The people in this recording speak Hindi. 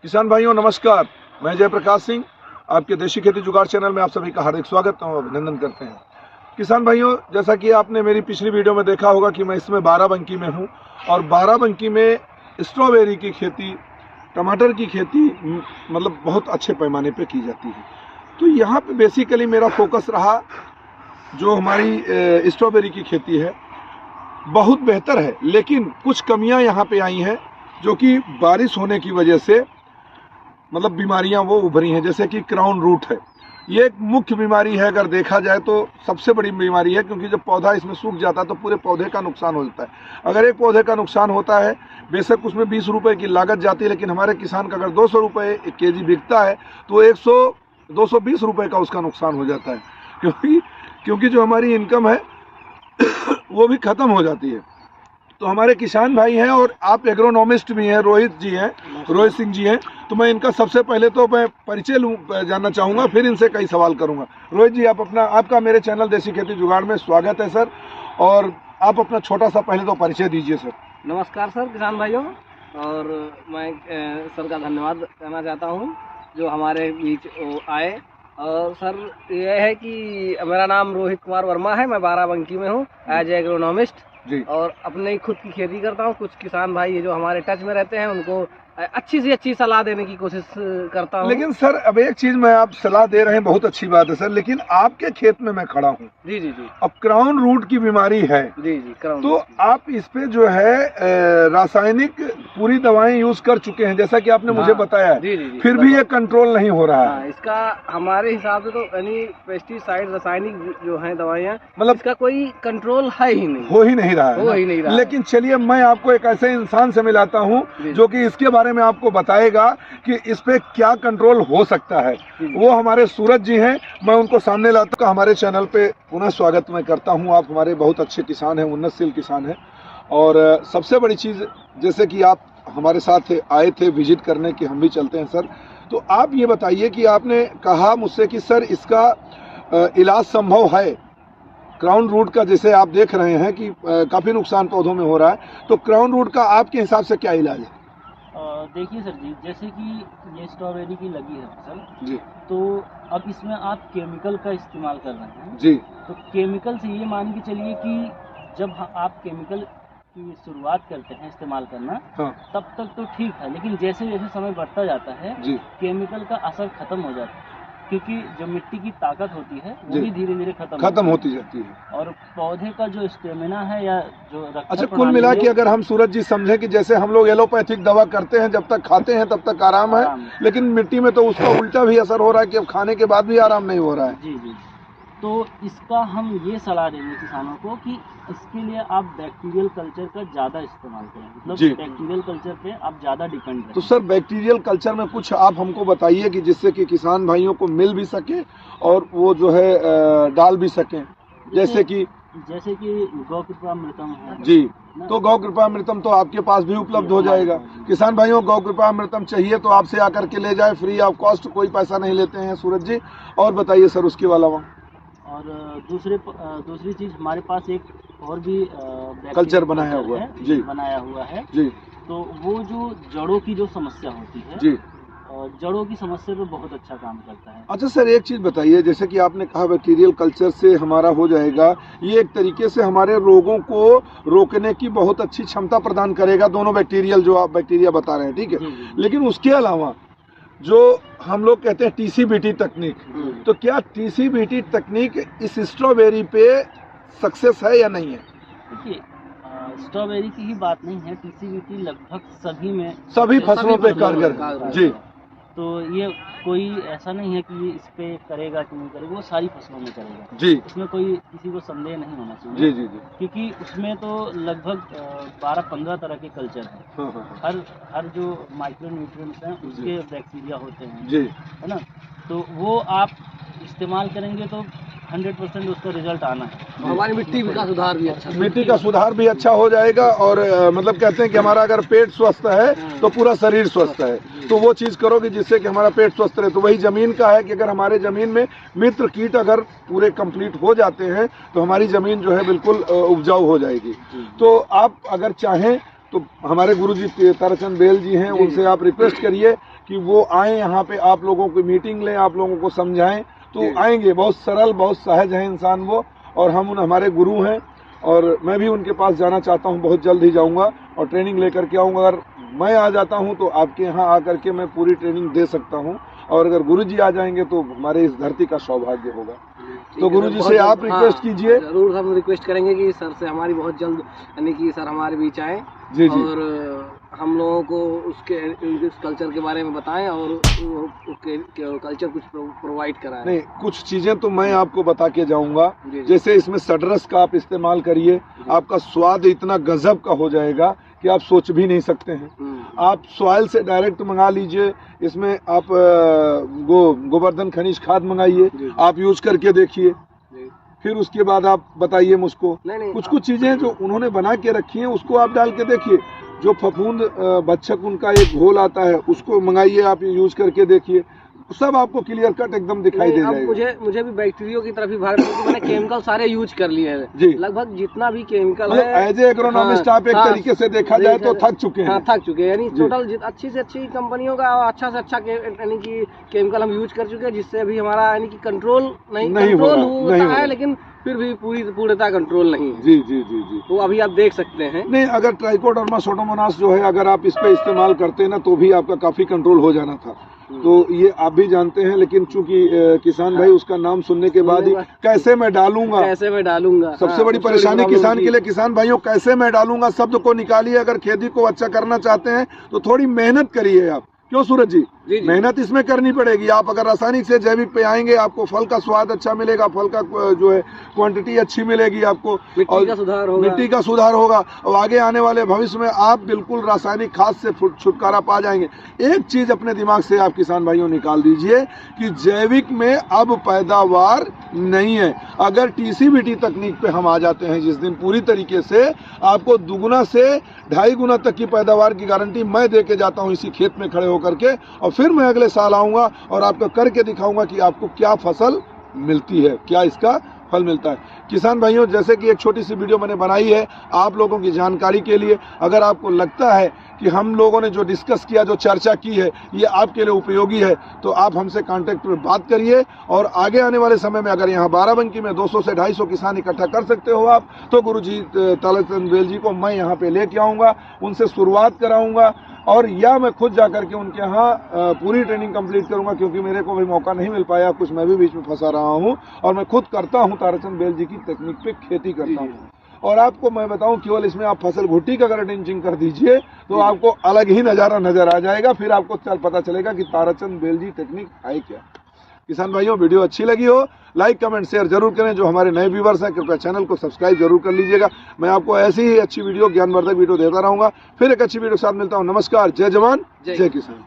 किसान भाइयों नमस्कार, मैं जयप्रकाश सिंह आपके देशी खेती जुगाड़ चैनल में आप सभी का हार्दिक स्वागत और अभिनंदन करते हैं। किसान भाइयों, जैसा कि आपने मेरी पिछली वीडियो में देखा होगा कि मैं इसमें बाराबंकी में हूं और बाराबंकी में स्ट्रॉबेरी की खेती, टमाटर की खेती मतलब बहुत अच्छे पैमाने पे की जाती है। तो यहाँ पे बेसिकली मेरा फोकस रहा, जो हमारी स्ट्रॉबेरी की खेती है बहुत बेहतर है, लेकिन कुछ कमियाँ यहाँ पे आई हैं जो कि बारिश होने की वजह से मतलब बीमारियां वो उभरी हैं, जैसे कि क्राउन रूट है। ये एक मुख्य बीमारी है, अगर देखा जाए तो सबसे बड़ी बीमारी है, क्योंकि जब पौधा इसमें सूख जाता है तो पूरे पौधे का नुकसान हो जाता है। अगर एक पौधे का नुकसान होता है, बेशक उसमें 20 रुपए की लागत जाती है, लेकिन हमारे किसान का अगर 200 रुपये एक केजी बिकता है तो 220 रुपये का उसका नुकसान हो जाता है, क्योंकि जो हमारी इनकम है वो भी खत्म हो जाती है। तो हमारे किसान भाई हैं और आप एग्रोनॉमिस्ट भी हैं, रोहित सिंह जी हैं, तो मैं इनका सबसे पहले तो मैं परिचय जानना चाहूँगा, फिर इनसे कई सवाल करूँगा। रोहित जी, आपका मेरे चैनल देसी खेती जुगाड़ में स्वागत है सर, और आप अपना छोटा सा पहले तो परिचय दीजिए सर। नमस्कार सर किसान भाइयों, और मैं सर का धन्यवाद करना चाहता हूँ जो हमारे बीच आए। और सर ये है कि मेरा नाम रोहित कुमार वर्मा है, मैं बाराबंकी में हूँ एज एग्रोनॉमिस्ट जी, और अपने ही खुद की खेती करता हूँ। कुछ किसान भाई जो हमारे टच में रहते हैं उनको अच्छी से अच्छी सलाह देने की कोशिश करता हूँ। लेकिन सर अब एक चीज, मैं आप सलाह दे रहे हैं बहुत अच्छी बात है सर, लेकिन आपके खेत में मैं खड़ा हूँ जी, अब क्राउन रूट की बीमारी है जी, क्राउन तो आप इस पे जो है रासायनिक पूरी दवाएं यूज कर चुके हैं, जैसा कि आपने मुझे बताया है। जी, फिर भी ये कंट्रोल नहीं हो रहा है। इसका हमारे हिसाब से तो यानी पेस्टिसाइड, रासायनिक जो है दवाइयाँ, मतलब इसका कोई कंट्रोल है ही नहीं, हो ही नहीं रहा है। लेकिन चलिए मैं आपको एक ऐसे इंसान से मिलाता हूँ जो कि इसके बारे में आपको बताएगा कि इस पे क्या कंट्रोल हो सकता है। वो हमारे सूरज जी हैं, मैं उनको सामने लाता हूँ। हमारे चैनल पे पुनः स्वागत मैं करता हूँ। आप हमारे बहुत अच्छे किसान हैं, उन्नतशील किसान हैं, और सबसे बड़ी चीज़ जैसे कि आप हमारे साथ आए थे विजिट करने की, हम भी चलते हैं सर। तो आप ये बताइए कि आपने कहा मुझसे कि सर इसका इलाज संभव है क्राउन रूट का, जैसे आप देख रहे हैं कि काफ़ी नुकसान पौधों में हो रहा है, तो क्राउन रूट का आपके हिसाब से क्या इलाज है? देखिए सर जी, जैसे कि ये स्ट्रॉबेरी की लगी है फसल जी, तो अब इसमें आप केमिकल का इस्तेमाल कर रहे हैं जी। तो केमिकल से ये मान के चलिए कि जब आप केमिकल की शुरुआत करते हैं इस्तेमाल करना, हाँ, तब तक तो ठीक है, लेकिन जैसे जैसे समय बढ़ता जाता है जी, केमिकल का असर खत्म हो जाता है, क्योंकि जो मिट्टी की ताकत होती है वो भी धीरे धीरे खत्म होती जाती है, और पौधे का जो स्टेमिना है या जो अच्छा, कुल मिला के अगर हम सूरज जी समझे कि जैसे हम लोग एलोपैथिक दवा करते हैं, जब तक खाते हैं तब तक आराम है, लेकिन मिट्टी में तो उसका उल्टा भी असर हो रहा है कि अब खाने के बाद भी आराम नहीं हो रहा है। जी जी, तो इसका हम ये सलाह देंगे किसानों को कि इसके लिए आप बैक्टीरियल कल्चर का ज़्यादा इस्तेमाल करें, मतलब बैक्टीरियल कल्चर पे आप ज़्यादा डिपेंड करें। तो सर बैक्टीरियल कल्चर में कुछ आप हमको बताइए कि जिससे कि किसान भाइयों को मिल भी सके और वो जो है डाल भी सकें, जैसे कि गौ कृपामृतम है जी। तो गौ कृपामृतम तो आपके पास भी उपलब्ध हो जाएगा। किसान भाइयों गौ कृपामृतम चाहिए तो आपसे आकर के ले जाए, फ्री ऑफ कॉस्ट, कोई पैसा नहीं लेते हैं सूरज जी। और बताइए सर उसके अलावा। और दूसरी चीज़, हमारे पास एक और भी कल्चर बनाया हुआ है जी। तो वो जो जड़ों की जो समस्या होती है जी, जड़ों की समस्या पे बहुत अच्छा काम करता है। अच्छा सर, एक चीज़ बताइए, जैसे कि आपने कहा बैक्टीरियल कल्चर से हमारा हो जाएगा, ये एक तरीके से हमारे रोगों को रोकने की बहुत अच्छी क्षमता प्रदान करेगा, दोनों बैक्टीरियल जो आप बैक्टीरिया बता रहे हैं, ठीक है। लेकिन उसके अलावा जो हम लोग कहते हैं टीसीबीटी तकनीक, तो क्या टीसीबीटी तकनीक इस स्ट्रॉबेरी पे सक्सेस है या नहीं है? देखिए, स्ट्रॉबेरी की ही बात नहीं है, टीसीबीटी लगभग सभी फसलों पे कारगर जी। तो ये कोई ऐसा नहीं है कि इस पे करेगा कि नहीं करेगा, वो सारी फसलों में करेगा जी, उसमें कोई किसी को संदेह नहीं होना चाहिए जी जी जी, क्योंकि उसमें तो लगभग 12-15 तरह के कल्चर हैं। हर जो माइक्रो न्यूट्रिएंट्स हैं उसके बैक्टीरिया होते हैं जी, है ना। तो वो आप इस्तेमाल करेंगे तो 100% उसका रिजल्ट आना है। हमारी मिट्टी का सुधार भी अच्छा हो जाएगा, और मतलब कहते हैं कि हमारा अगर पेट स्वस्थ है तो पूरा शरीर स्वस्थ है। तो वो चीज़ करोगे जिससे कि हमारा पेट स्वस्थ रहे। तो वही ज़मीन का है कि अगर हमारे ज़मीन में मित्र कीट अगर पूरे कंप्लीट हो जाते हैं तो हमारी ज़मीन जो है बिल्कुल उपजाऊ हो जाएगी। तो आप अगर चाहें तो हमारे गुरुजी ताराचंद बेल जी हैं, उनसे आप रिक्वेस्ट करिए कि वो आए यहाँ पे, आप लोगों की मीटिंग लें, आप लोगों को समझाएं, तो आएंगे। बहुत सरल, बहुत सहज है इंसान वो, और हम हमारे गुरु हैं, और मैं भी उनके पास जाना चाहता हूँ, बहुत जल्द ही जाऊँगा और ट्रेनिंग लेकर के आऊँगा। अगर मैं आ जाता हूँ तो आपके यहाँ आकर के मैं पूरी ट्रेनिंग दे सकता हूँ, और अगर गुरुजी आ जाएंगे तो हमारे इस धरती का सौभाग्य होगा। तो गुरुजी से आप रिक्वेस्ट कीजिए। जरूर हम रिक्वेस्ट करेंगे कि सर से हमारी बहुत जल्द, यानी कि सर हमारे बीच आए जी जी, और हम लोगों को उसके कल्चर के बारे में बताएं और उसके कल्चर कुछ प्रोवाइड कराएं। नहीं, कुछ चीज़ें तो मैं आपको बता के जाऊंगा। जैसे इसमें सडरस का आप इस्तेमाल करिए, आपका स्वाद इतना गजब का हो जाएगा कि आप सोच भी नहीं सकते हैं। आप सॉइल से डायरेक्ट मंगा लीजिए, इसमें आप गोवर्धन खनिज खाद मंगाइए, आप यूज करके देखिए, फिर उसके बाद आप बताइए मुझको। कुछ कुछ चीजें जो उन्होंने बना के रखी हैं उसको आप डाल के देखिए। जो फफूंद बच्चक उनका एक घोल आता है उसको मंगाइए, आप यूज करके देखिए, सब आपको क्लियर कट एकदम दिखाई दे जाएगा। मुझे भी बैक्टीरिया की तरफ ही भाग, क्योंकि मैंने केमिकल सारे यूज कर लिए हैं जी। लगभग जितना भी केमिकल है, एज ए एग्रोनॉमिस्ट आप एक तरीके से देखा जाए तो थक चुके हैं। थक चुके हैं, यानी टोटल अच्छी से अच्छी कंपनियों का अच्छा से अच्छा यानी कि केमिकल हम यूज कर चुके हैं, जिससे अभी हमारा यानी कि कंट्रोल नहीं होता है, लेकिन फिर भी पूर्णतः कंट्रोल नहीं। जी जी जी जी, तो अभी आप देख सकते हैं। नहीं, अगर ट्राइकोडर्मा सुडोमोनास जो है अगर आप इस पे इस्तेमाल करते हैं ना तो भी आपका काफी कंट्रोल हो जाना था। तो ये आप भी जानते हैं, लेकिन चूंकि किसान भाई उसका नाम सुनने के बाद ही कैसे मैं डालूंगा, सबसे बड़ी परेशानी किसान के लिए, किसान भाइयों कैसे मैं डालूंगा शब्द को निकालिए। अगर खेती को अच्छा करना चाहते हैं तो थोड़ी मेहनत करिए आप। क्यों सूरज जी? मेहनत इसमें करनी पड़ेगी। आप अगर रासायनिक से जैविक पे आएंगे, आपको फल का स्वाद अच्छा मिलेगा, फल का जो है क्वांटिटी अच्छी मिलेगी आपको, मिट्टी का सुधार होगा, और आगे आने वाले भविष्य में आप बिल्कुल रासायनिक खाद से छुटकारा पा जाएंगे। एक चीज अपने दिमाग से आप किसान भाइयों निकाल दीजिए कि जैविक में अब पैदावार नहीं है। अगर TCBT तकनीक पे हम आ जाते हैं जिस दिन, पूरी तरीके से आपको दुगुना से 2.5 गुना तक की पैदावार की गारंटी मैं दे के जाता हूँ इसी खेत में खड़े होकर के, और फिर मैं अगले साल आऊंगा और आपको करके दिखाऊंगा कि आपको क्या फसल मिलती है, क्या इसका फल मिलता है। किसान भाइयों, जैसे कि एक छोटी सी वीडियो मैंने बनाई है आप लोगों की जानकारी के लिए, अगर आपको लगता है कि हम लोगों ने जो डिस्कस किया, जो चर्चा की है, ये आपके लिए उपयोगी है, तो आप हमसे कांटेक्ट में बात करिए। और आगे आने वाले समय में अगर यहाँ बाराबंकी में 200 से 250 किसान इकट्ठा कर सकते हो आप, तो गुरुजी ताराचंद बेल जी को मैं यहाँ पे लेके आऊँगा, उनसे शुरुआत कराऊँगा, और या मैं खुद जा करके उनके यहाँ पूरी ट्रेनिंग कंप्लीट करूंगा, क्योंकि मेरे को भी मौका नहीं मिल पाया, कुछ मैं भी बीच में फंसा रहा हूँ, और मैं खुद करता हूँ ताराचंद बेल जी की तकनीक पे खेती करता हूँ। और आपको मैं बताऊं, केवल इसमें आप फसल घुट्टी का अगर ड्रिंचिंग कर दीजिए तो आपको अलग ही नज़ारा नजर आ जाएगा, फिर आपको पता चलेगा कि ताराचंद बेल जी टेक्निक है क्या। किसान भाइयों, वीडियो अच्छी लगी हो लाइक कमेंट शेयर जरूर करें। जो हमारे नए व्यूवर्स हैं कृपया चैनल को सब्सक्राइब जरूर कर लीजिएगा। मैं आपको ऐसी ही अच्छी वीडियो, ज्ञानवर्धक वीडियो देता रहूंगा। फिर एक अच्छी वीडियो के साथ मिलता हूं। नमस्कार, जय जवान जय किसान।